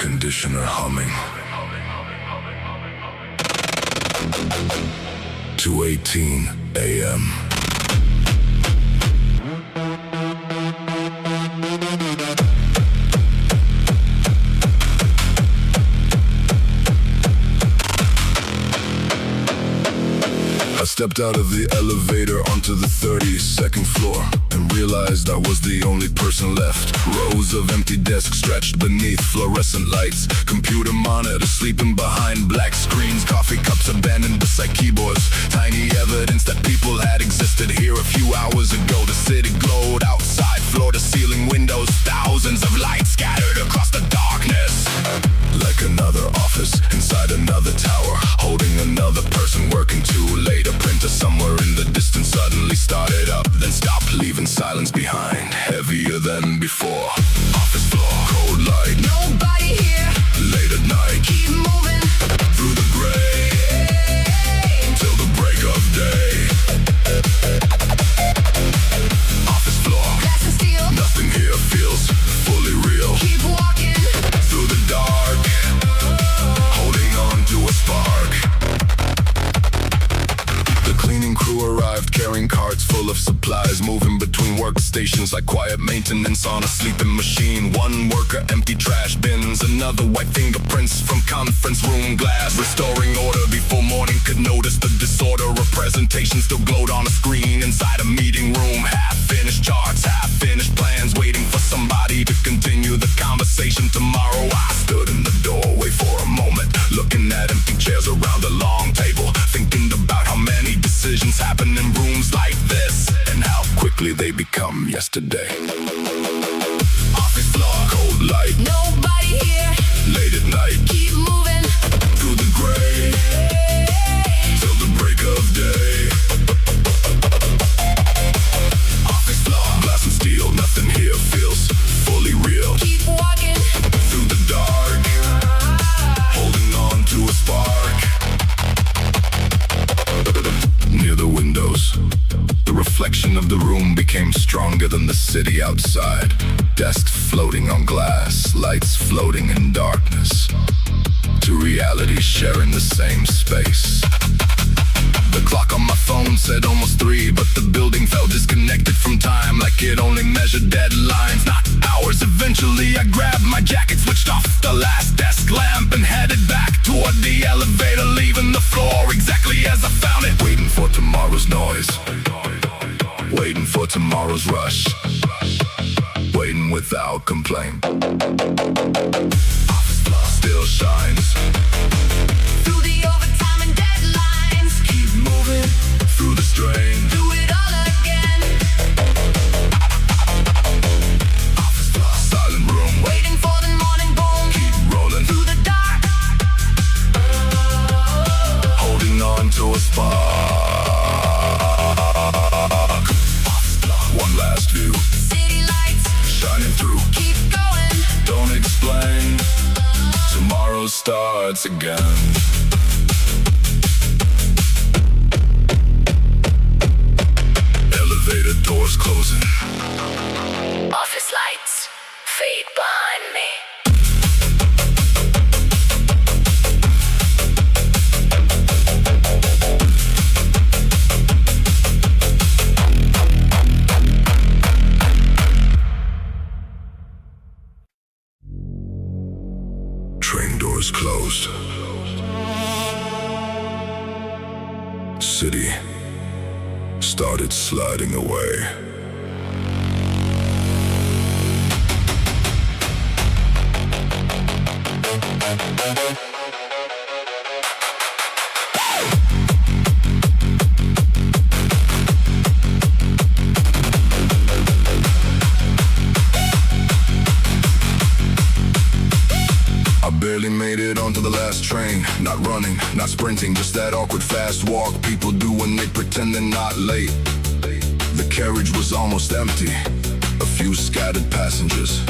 conditioner humming. 2:18 a.m. I stepped out of the elevator onto the 32nd floor and realized I was the only person left. Rows of empty desks stretched beneath fluorescent lights, computer monitors sleeping behind black screens, coffee cups abandoned beside keyboards. Tiny evidence that people had existed here a few hours ago. The city glowed outside, floor to ceiling windows, thousands of lights scattered across the darkness. Like another office inside another tower, holding another person working too late. A printer somewhere in the distance suddenly started up, then stopped, leaving silence behind, heavier than before. Office floor, cold light, nobody here. Late at night, Keep moving through the gray till the break of day. Office floor, glass and steel. Nothing here feels fully real. Keep walking Through the dark, holding on to a spark. The cleaning crew arrived carrying carts full of supplies, moving between workstations like quiet maintenance on a sleeping machine. One worker empty trash bins, another white fingerprints from conference room glass, restoring order before morning could notice the disorder. A presentation still glowed on a screen inside a meeting room. Half-finished charts, half-finished plans, waiting for somebody to continue the conversation tomorrow. I stood in the doorway for a moment, looking at empty chairs around a long table, thinking about how many decisions happen in rooms like this, and how quickly they become yesterday. Office floor, cold light, nobody here. late at night, Keep moving through the gray till the break of day. Office floor, glass and steel, nothing here feels fully real. Keep walking Through the dark, holding on to a spark. Near the windows, the reflection of the room became stronger than the city outside. Desks floating on glass, lights floating in darkness. Two realities sharing the same space. The clock on my phone said almost 3, but the building felt disconnected from time, like it only measured deadlines, not hours. Eventually I grabbed my jacket, switched off the last desk lamp, and headed back toward the elevator, leaving the floor exactly as I found it. Waiting for tomorrow's noise, waiting for tomorrow's rush, waiting without complaint. Office floor still shines through the overtime and deadlines. Keep moving through the strain. Do it all again. Office floor, silent room, Waiting for the morning boom. keep rolling, Through the dark holding on to a spark. Office floor, one last view, city lights. shining through. Keep going Don't explain, tomorrow starts again. Elevator doors closing. office lights fade behind me. Train doors closed. City started sliding away. I barely made it onto the last train. Not running, not sprinting, just that awkward fast walk people do when they pretend they're not late. The carriage was almost empty, a few scattered passengers.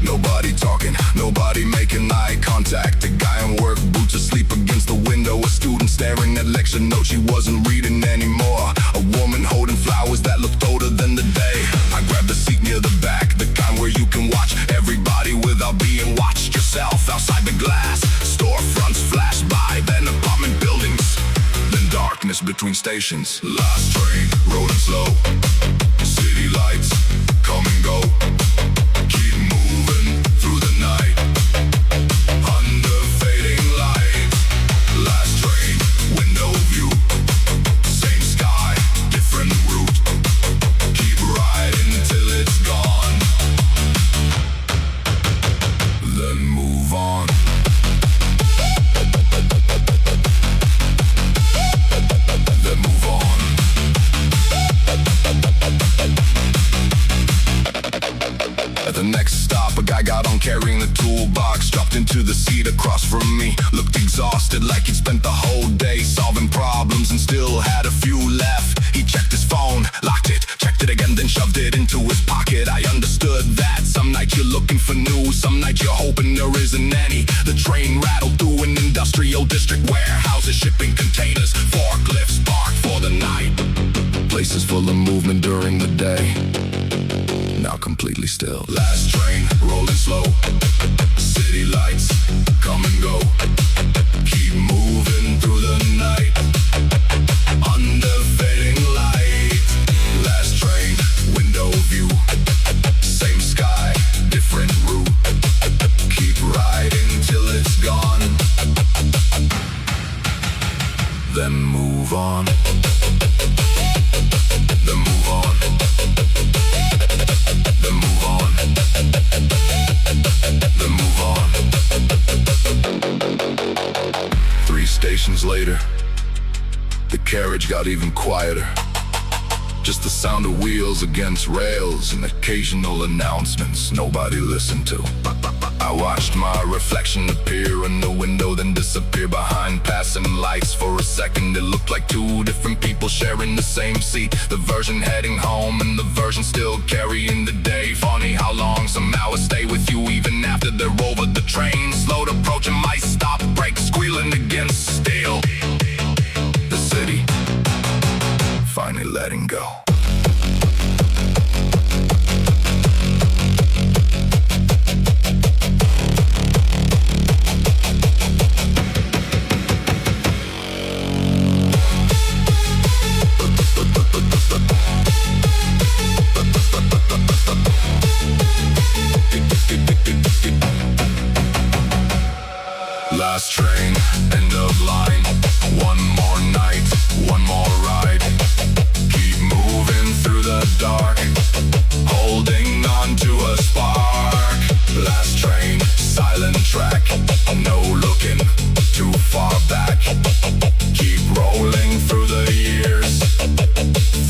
Nobody talking, nobody making eye contact. A guy in work boots asleep against the window. A student staring at lecture notes she wasn't reading anymore. A woman holding flowers that looked older than the day. I grabbed a seat near the back, the kind where you can watch everybody without being watched yourself. between stations. Last train, rolling slow. City lights, come and go. Keep moving through the night. Under fading light. Last train, window view. Same sky, different route. Keep riding till it's gone. Then move on. Then move on. At the next stop, a guy got on carrying the toolbox. Dropped into the seat across from me. Looked exhausted like he'd spent the whole day solving problems and still had a few left. He checked his phone, locked it, checked it again, then shoved it into his pocket. I understood that some nights you're looking for news, some nights you're hoping there isn't any. The train rattled through an industrial district, warehouses shipping containers, forklifts parked for the night. Places full of movement during the day, now completely still. Last train, rolling slow. City lights, come and go. Keep moving through the night. Under fading light. Last train, window view. Same sky, different route. Keep riding till it's gone. Then move on. Then move on. Then move on. Then move on. 3 stations later, the carriage got even quieter. Just the sound of wheels against rails and occasional announcements nobody listened to. I watched my reflection appear in the window, then disappear behind passing lights. For a second it looked like 2 different people sharing the same seat. The version heading home and the version still carrying the day. Funny how long some hours stay with you even after they're over. The train slowed approaching my stop, brakes squealing against steel. The city finally letting go. Last train, end of line. One more night, one more ride. Keep moving through the dark, holding on to a spark. Last train, silent track. No looking too far back. Keep rolling through the years,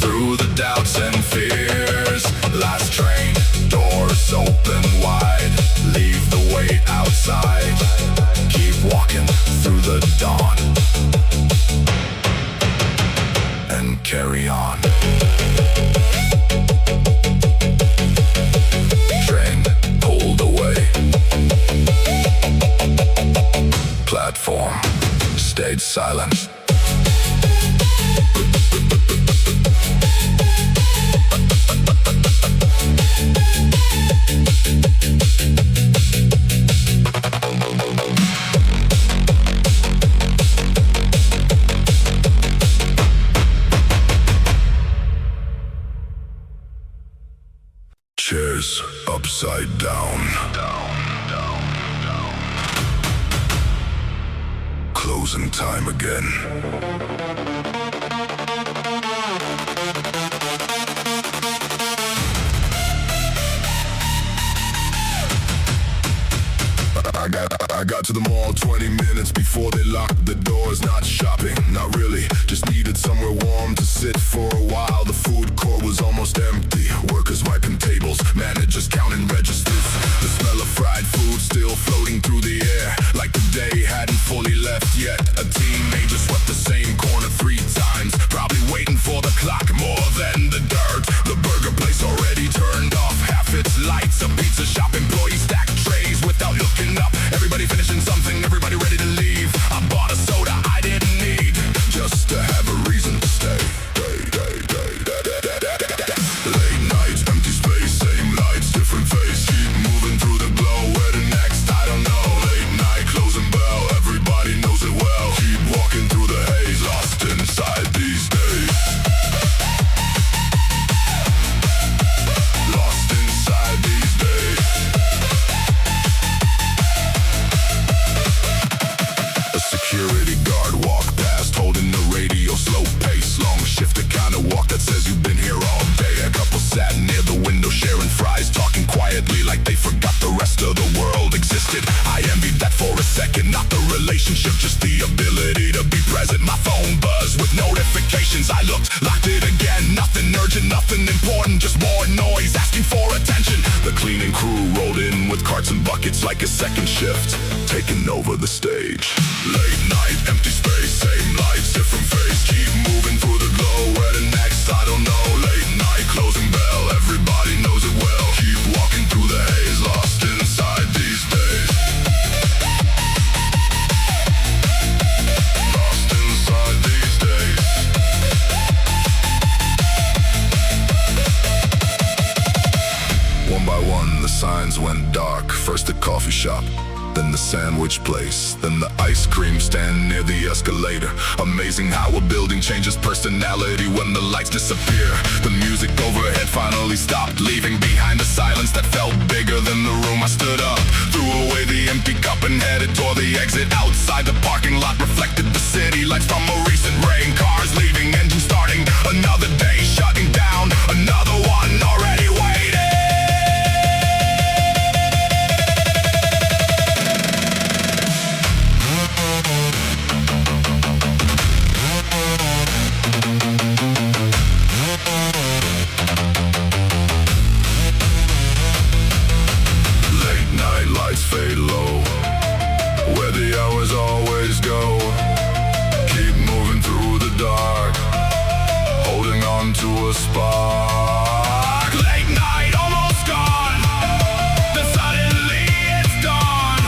through the doubts and fears. Last train, doors open wide. Leave the weight outside. Keep walking through the dawn and carry on. Train pulled away. Platform stayed silent. Chairs upside down. Closing time again. I got to the mall 20 minutes before they locked the doors. Not shopping, not really, just needed somewhere warm to sit for a while. The food court was almost empty, workers wiping tables, managers counting registers. The smell of fried food still floating through the air, like the day hadn't fully left yet. A teenager swept the same corner 3 times, probably waiting for the clock more than the dirt. The burger place already turned off half its lights. A pizza shop employee stacked trays without looking up. Everybody finishing something, everybody ready to leave. I bought a soda I didn't need, just to have a reason to stay. Late night, empty space. carts and buckets like a second shift, taking over the stage. Late night, empty space, same lights, different face. Keep moving through the glow, where the next, I don't know. Late night, closing bell, everybody knows it well. Keep walking through the haze, lost inside these days. Lost inside these days. One by one, the signs went dark. First the coffee shop, then the sandwich place, then the ice cream stand near the escalator. Amazing how a building changes personality when the lights disappear. The music overhead finally stopped, leaving behind a silence that felt bigger than the room. I stood up, threw away the empty cup and headed toward the exit. Outside the parking lot reflected the city lights from a recent rain. Cars leaving, engine starting, another day shutting down, another one already waiting. Fade low, where the hours always go. Keep moving through the dark, holding on to a spark. Late night, almost gone, then suddenly it's dawn.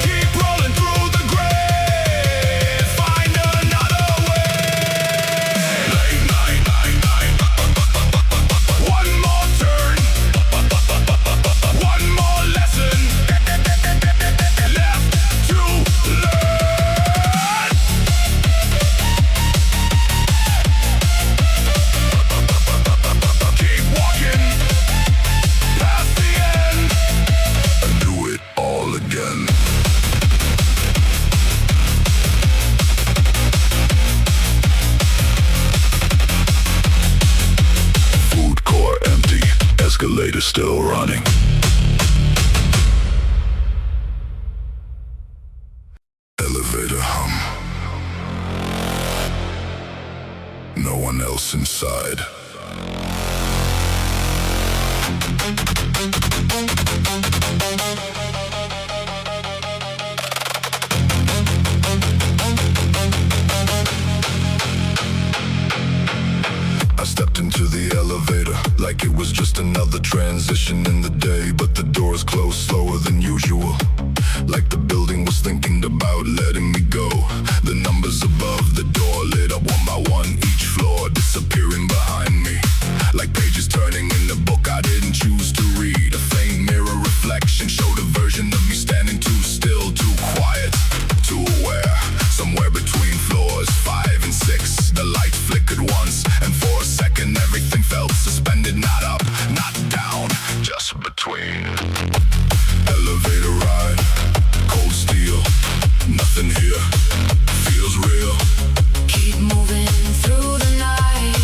Keep rolling through the gray, find another way. Late night, one more turn, one more lesson. Escalator still running. Elevator hum. No one else inside. I stepped into the elevator like it was just another transition in the day, but the doors closed slower than usual, like the building was thinking about letting me go. The numbers above the door lit up one by one, each floor disappearing behind me, like pages turning in a book I didn't choose to read. A faint mirror reflection showed a version of me standing too still, too quiet, too aware. Somewhere between floors 5 and 6, the light flickered once, and for a second everything felt suspended, not up, not down, just between. Elevator ride, cold steel, nothing here feels real. Keep moving through the night,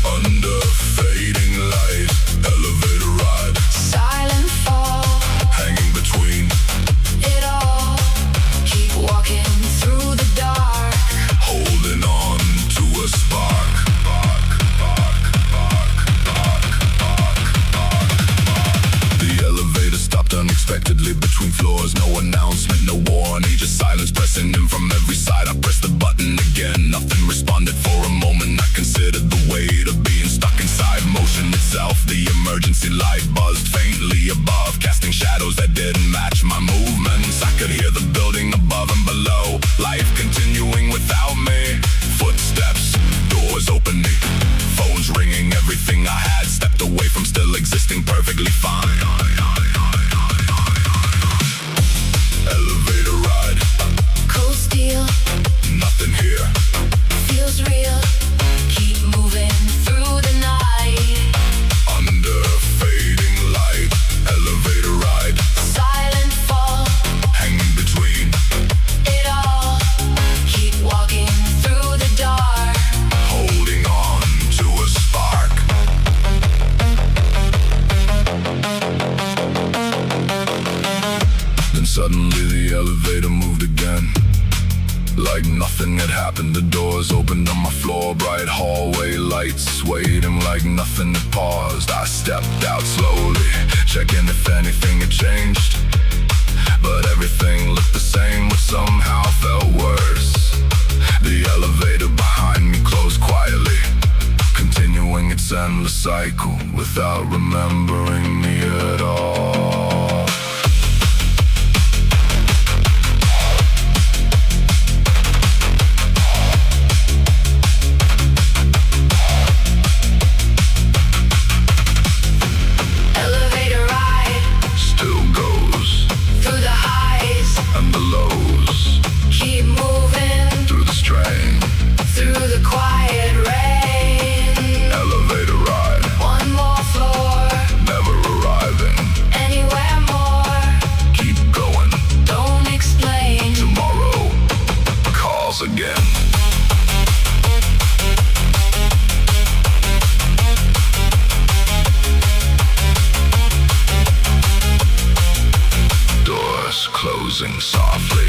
Under fading light, elevator ride, silent fall, hanging between. it all. Keep walking through the dark, Holding on to a spark. The elevator stopped unexpectedly between floors. No announcement, no warning, just silence pressing in from every side. I pressed the button again, nothing responded for a moment. I considered the weight of being stuck inside motion itself. The emergency light buzzed faintly above, casting shadows that didn't match my movements. I could hear the building above and below, life continuing without me. Footsteps, doors opening, phones ringing, everything I had stepped away from, still existing perfectly fine. Elevator ride, cold steel, nothing here feels real. Keep moving through the night, under fading light. Elevator ride, silent fall, hanging between. it all. Keep walking through the dark, Holding on to a spark. Then suddenly the elevator moved again, like nothing had happened. The doors opened on my floor, bright hallway lights swayed, and like nothing had paused. I stepped out slowly, checking if anything had changed. But everything looked the same, which somehow felt worse. The elevator behind me closed quietly, continuing its endless cycle without remembering me at all. Elevator ride Still goes through the highs. and the lows, Keep moving through the strain. through the quiet rain. Elevator ride, One more floor, never arriving. anywhere more. Keep going, Don't explain. tomorrow calls again. Doors closing softly.